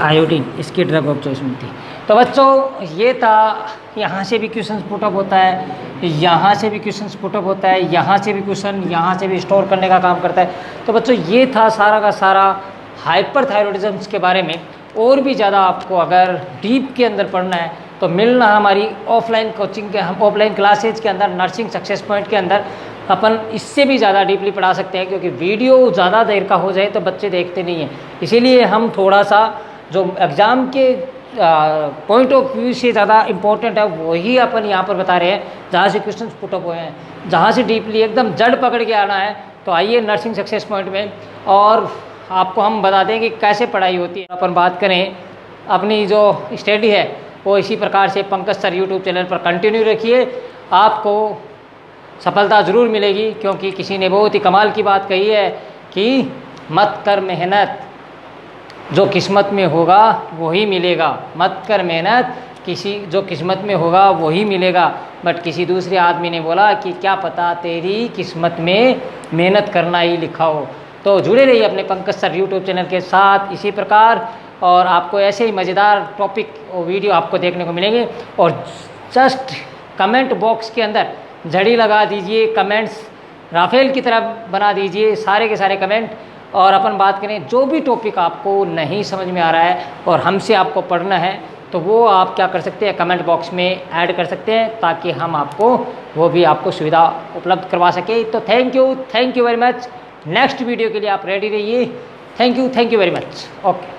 आयोडीन, इसकी ड्रग ऑफ चॉइस मिलती है। तो बच्चों ये था, यहाँ से भी क्वेश्चन पुटअप होता है, यहाँ से भी क्वेश्चन पुटअप होता है, यहाँ से भी क्वेश्चन, यहाँ से भी स्टोर करने का काम करता है। तो बच्चों ये था सारा का सारा हाइपरथायरॉयडिज्म के बारे में। और भी ज़्यादा आपको अगर डीप के अंदर पढ़ना है तो मिलना हमारी ऑफलाइन कोचिंग के, हम ऑफलाइन क्लासेज के अंदर नर्सिंग सक्सेस पॉइंट के अंदर अपन इससे भी ज़्यादा डीपली पढ़ा सकते हैं, क्योंकि वीडियो ज़्यादा देर का हो जाए तो बच्चे देखते नहीं हैं। इसीलिए हम थोड़ा सा जो एग्ज़ाम के पॉइंट ऑफ व्यू से ज़्यादा इम्पोर्टेंट है वही अपन यहाँ पर बता रहे हैं, जहाँ से क्वेश्चन पुटअप हुए हैं, जहाँ से डीपली एकदम जड़ पकड़ के आना है। तो आइए नर्सिंग सक्सेस पॉइंट में, और आपको हम बता दें कि कैसे पढ़ाई होती है। अपन बात करें अपनी जो स्टडी है वो इसी प्रकार से पंकज सर यूट्यूब चैनल पर कंटिन्यू रखिए, आपको सफलता ज़रूर मिलेगी। क्योंकि किसी ने बहुत ही कमाल की बात कही है कि मत कर मेहनत, जो किस्मत में होगा वही मिलेगा। मत कर मेहनत, जो किस्मत में होगा वही मिलेगा। बट किसी दूसरे आदमी ने बोला कि क्या पता तेरी किस्मत में मेहनत करना ही लिखा हो। तो जुड़े रहिए अपने पंकज सर यूट्यूब चैनल के साथ इसी प्रकार, और आपको ऐसे ही मज़ेदार टॉपिक और वीडियो आपको देखने को मिलेंगे। और जस्ट कमेंट बॉक्स के अंदर झड़ी लगा दीजिए, कमेंट्स राफेल की तरह बना दीजिए सारे के सारे कमेंट। और अपन बात करें जो भी टॉपिक आपको नहीं समझ में आ रहा है और हमसे आपको पढ़ना है तो वो आप क्या कर सकते हैं, कमेंट बॉक्स में ऐड कर सकते हैं, ताकि हम आपको वो भी आपको सुविधा उपलब्ध करवा सके। तो thank you very much. Next video के लिए आप रेडी रहिए। Thank you very much. Okay.